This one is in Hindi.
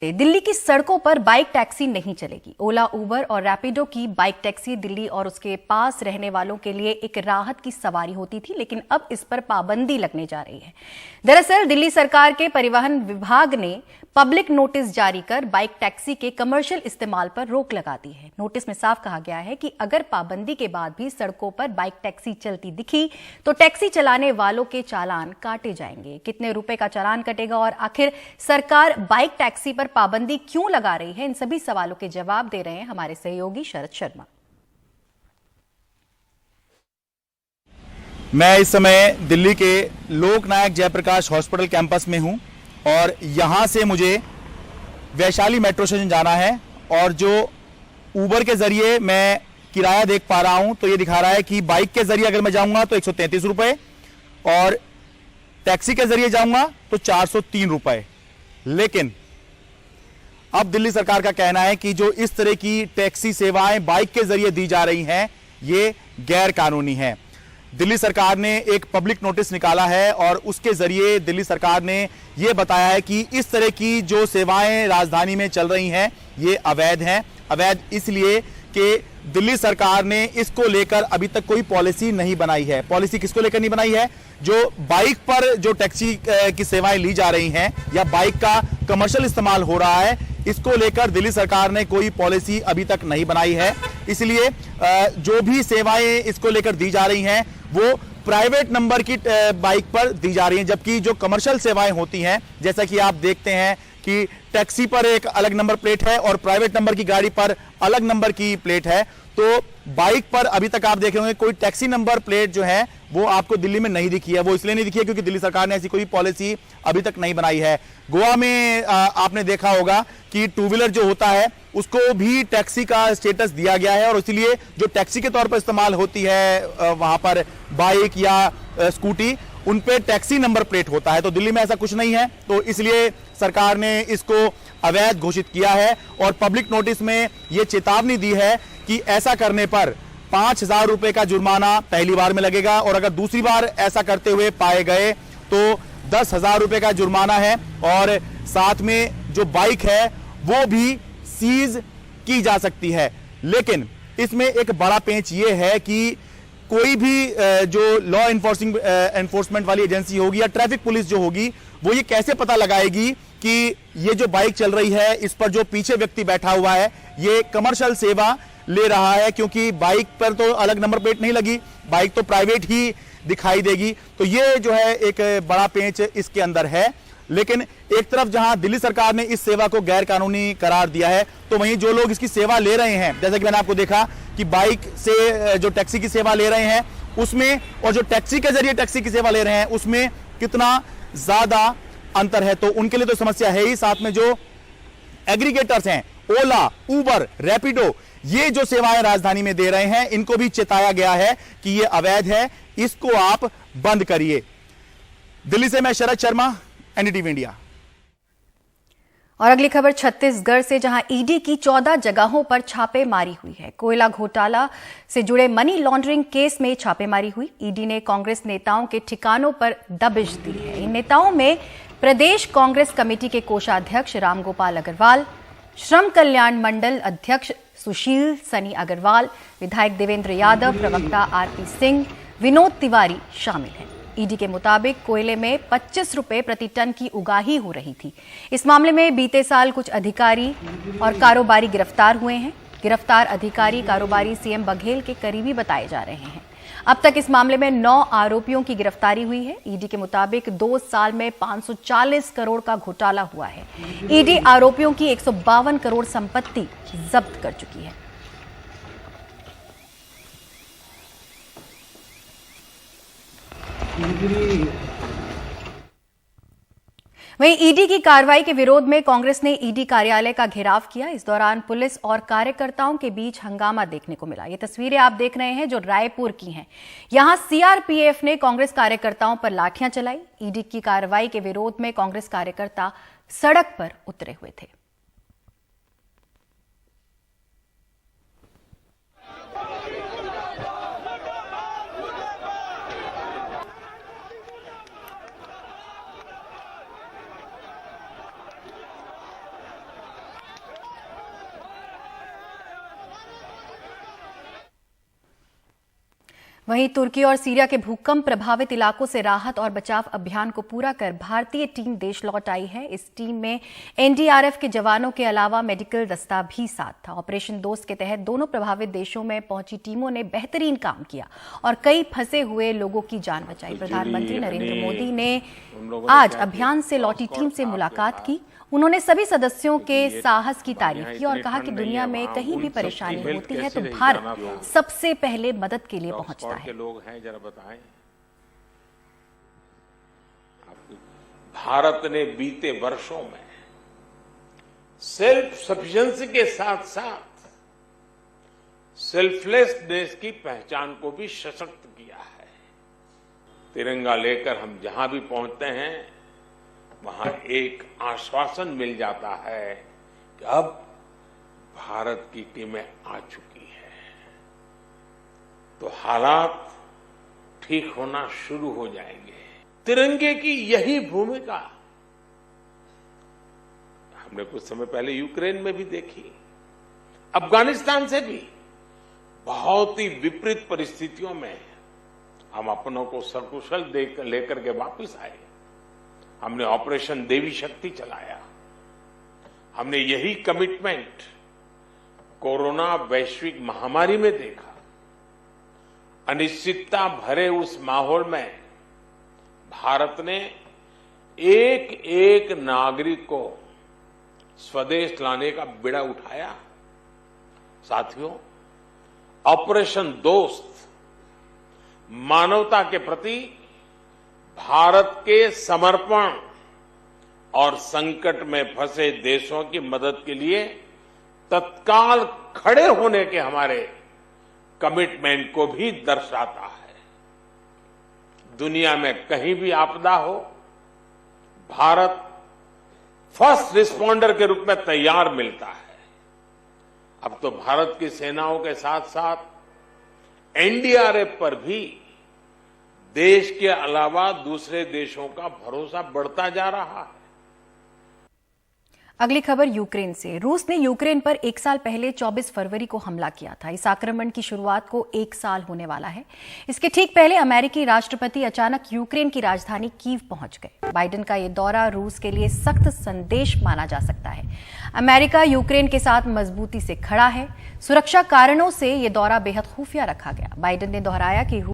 दिल्ली की सड़कों पर बाइक टैक्सी नहीं चलेगी। ओला, उबर और रैपिडो की बाइक टैक्सी दिल्ली और उसके पास रहने वालों के लिए एक राहत की सवारी होती थी, लेकिन अब इस पर पाबंदी लगने जा रही है। दरअसल दिल्ली सरकार के परिवहन विभाग ने पब्लिक नोटिस जारी कर बाइक टैक्सी के कमर्शियल इस्तेमाल पर रोक लगा दी है। नोटिस में साफ कहा गया है कि अगर पाबंदी के बाद भी सड़कों पर बाइक टैक्सी चलती दिखी तो टैक्सी चलाने वालों के चालान काटे जाएंगे। कितने रुपए का चालान कटेगा और आखिर सरकार बाइक टैक्सी पर पाबंदी क्यों लगा रही है, इन सभी सवालों के जवाब दे रहे हैं हमारे सहयोगी शरद शर्मा। मैं इस समय दिल्ली के लोकनायक जयप्रकाश हॉस्पिटल कैंपस में हूं और यहां से मुझे वैशाली मेट्रो स्टेशन जाना है और जो उबर के जरिए मैं किराया देख पा रहा हूं तो ये दिखा रहा है कि बाइक के जरिए अगर मैं जाऊंगा तो 133 रुपए और टैक्सी के जरिए जाऊंगा तो 403 रुपए। लेकिन अब दिल्ली सरकार का कहना है कि जो इस तरह की टैक्सी सेवाएं बाइक के जरिए दी जा रही हैं ये गैर कानूनी है। दिल्ली सरकार ने एक पब्लिक नोटिस निकाला है और उसके जरिए दिल्ली सरकार ने यह बताया है कि इस तरह की जो सेवाएं राजधानी में चल रही हैं ये अवैध हैं। अवैध इसलिए कि दिल्ली सरकार ने इसको लेकर अभी तक कोई पॉलिसी नहीं बनाई है। पॉलिसी किसको लेकर नहीं बनाई है? जो बाइक पर जो टैक्सी की सेवाएं ली जा रही हैं या बाइक का कमर्शियल इस्तेमाल हो रहा है, इसको लेकर दिल्ली सरकार ने कोई पॉलिसी अभी तक नहीं बनाई है। इसलिए जो भी सेवाएं इसको लेकर दी जा रही हैं वो प्राइवेट नंबर की बाइक पर दी जा रही हैं, जबकि जो कमर्शियल सेवाएं होती हैं जैसा कि आप देखते हैं कि टैक्सी पर एक अलग नंबर प्लेट है और प्राइवेट नंबर की गाड़ी पर अलग नंबर की प्लेट है, तो बाइक पर अभी तक आप देखे होंगे कोई टैक्सी नंबर प्लेट जो है वो आपको दिल्ली में नहीं दिखी है। वो इसलिए नहीं दिखी है क्योंकि दिल्ली सरकार ने ऐसी कोई पॉलिसी अभी तक नहीं बनाई है। गोवा में आपने देखा होगा कि टू व्हीलर जो होता है उसको भी टैक्सी का स्टेटस दिया गया है और इसलिए जो टैक्सी के तौर पर इस्तेमाल होती है वहां पर बाइक या स्कूटी, उन पे टैक्सी नंबर प्लेट होता है। तो दिल्ली में ऐसा कुछ नहीं है, तो इसलिए सरकार ने इसको अवैध घोषित किया है और पब्लिक नोटिस में यह चेतावनी दी है कि ऐसा करने पर 5,000 रुपए का जुर्माना पहली बार में लगेगा और अगर दूसरी बार ऐसा करते हुए पाए गए तो 10,000 रुपए का जुर्माना है और साथ में जो बाइक है वो भी सीज की जा सकती है। लेकिन इसमें एक बड़ा पेंच ये है कि कोई भी जो लॉ एनफोर्समेंट वाली एजेंसी होगी या ट्रैफिक पुलिस जो होगी वो ये कैसे पता लगाएगी कि ये जो बाइक चल रही है इस पर जो पीछे व्यक्ति बैठा हुआ है ये कमर्शियल सेवा ले रहा है, क्योंकि बाइक पर तो अलग नंबर प्लेट नहीं लगी, बाइक तो प्राइवेट ही दिखाई देगी। तो ये जो है एक बड़ा पेंच इसके अंदर है। लेकिन एक तरफ जहां दिल्ली सरकार ने इस सेवा को गैर कानूनी करार दिया है तो वहीं जो लोग इसकी सेवा ले रहे हैं, जैसा कि मैंने आपको देखा कि बाइक से जो टैक्सी की सेवा ले रहे हैं उसमें और जो टैक्सी के जरिए टैक्सी की सेवा ले रहे हैं उसमें कितना ज्यादा अंतर है, तो उनके लिए तो समस्या है ही। साथ में जो एग्रीगेटर्स हैं, ओला, उबर, रैपिडो, ये जो सेवाएं राजधानी में दे रहे हैं इनको भी चेताया गया है कि ये अवैध है, इसको आप बंद करिए। दिल्ली से मैं शरद शर्मा, एनडीटीवी इंडिया। और अगली खबर छत्तीसगढ़ से, जहां ईडी की 14 जगहों पर छापेमारी हुई है। कोयला घोटाला से जुड़े मनी लॉन्ड्रिंग केस में छापेमारी हुई। ईडी ने कांग्रेस नेताओं के ठिकानों पर दबिश दी है। इन नेताओं में प्रदेश कांग्रेस कमेटी के कोषाध्यक्ष रामगोपाल अग्रवाल, श्रम कल्याण मंडल अध्यक्ष सुशील सनी अग्रवाल, विधायक देवेंद्र यादव, प्रवक्ता आरपी सिंह, विनोद तिवारी शामिल हैं। ईडी के मुताबिक कोयले में 25 रुपए प्रति टन की उगाही हो रही थी। इस मामले में बीते साल कुछ अधिकारी और कारोबारी गिरफ्तार हुए हैं। गिरफ्तार अधिकारी कारोबारी सीएम बघेल के करीबी बताए जा रहे हैं। अब तक इस मामले में 9 आरोपियों की गिरफ्तारी हुई है। ईडी के मुताबिक 2 साल में 540 करोड़ का घोटाला हुआ है। ईडी आरोपियों की 152 करोड़ संपत्ति जब्त कर चुकी है। वहीं ईडी की कार्रवाई के विरोध में कांग्रेस ने ईडी कार्यालय का घेराव किया। इस दौरान पुलिस और कार्यकर्ताओं के बीच हंगामा देखने को मिला। ये तस्वीरें आप देख रहे हैं जो रायपुर की हैं। यहां सीआरपीएफ ने कांग्रेस कार्यकर्ताओं पर लाठियां चलाई। ईडी की कार्रवाई के विरोध में कांग्रेस कार्यकर्ता सड़क पर उतरे हुए थे। वहीं तुर्की और सीरिया के भूकंप प्रभावित इलाकों से राहत और बचाव अभियान को पूरा कर भारतीय टीम देश लौट आई है। इस टीम में एनडीआरएफ के जवानों के अलावा मेडिकल दस्ता भी साथ था। ऑपरेशन दोस्त के तहत दोनों प्रभावित देशों में पहुंची टीमों ने बेहतरीन काम किया और कई फंसे हुए लोगों की जान बचाई। प्रधानमंत्री नरेंद्र मोदी ने आज अभियान से लौटी टीम से मुलाकात की। उन्होंने सभी सदस्यों के साहस की तारीफ की और कहा कि दुनिया में कहीं भी परेशानी होती है तो भारत सबसे पहले मदद के लिए पहुंचता है। लोग हैं जरा बताएं, भारत ने बीते वर्षों में सेल्फ सफिशिएंसी के साथ साथ सेल्फलेसनेस की पहचान को भी सशक्त किया है। तिरंगा लेकर हम जहां भी पहुंचते हैं वहां एक आश्वासन मिल जाता है कि अब भारत की टीमें आ चुकी है, तो हालात ठीक होना शुरू हो जाएंगे। तिरंगे की यही भूमिका हमने कुछ समय पहले यूक्रेन में भी देखी, अफगानिस्तान से भी बहुत ही विपरीत परिस्थितियों में हम अपनों को सकुशल लेकर के वापस आए। हमने ऑपरेशन देवी शक्ति चलाया। हमने यही कमिटमेंट कोरोना वैश्विक महामारी में देखा। अनिश्चितता भरे उस माहौल में भारत ने एक एक नागरिक को स्वदेश लाने का बीड़ा उठाया। साथियों, ऑपरेशन दोस्त मानवता के प्रति भारत के समर्पण और संकट में फंसे देशों की मदद के लिए तत्काल खड़े होने के हमारे कमिटमेंट को भी दर्शाता है। दुनिया में कहीं भी आपदा हो, भारत फर्स्ट रिस्पॉन्डर के रूप में तैयार मिलता है। अब तो भारत की सेनाओं के साथ साथ एनडीआरएफ पर भी देश के अलावा दूसरे देशों का भरोसा बढ़ता जा रहा है। अगली खबर यूक्रेन से। रूस ने यूक्रेन पर 1 साल पहले 24 फरवरी को हमला किया था। इस आक्रमण की शुरुआत को 1 साल होने वाला है। इसके ठीक पहले अमेरिकी राष्ट्रपति अचानक यूक्रेन की राजधानी कीव पहुंच गए। बाइडेन का यह दौरा रूस के लिए सख्त संदेश माना जा सकता है। अमेरिका यूक्रेन के साथ मजबूती से खड़ा है। सुरक्षा कारणों से यह दौरा बेहद खुफिया रखा गया। बाइडेन ने दोहराया कि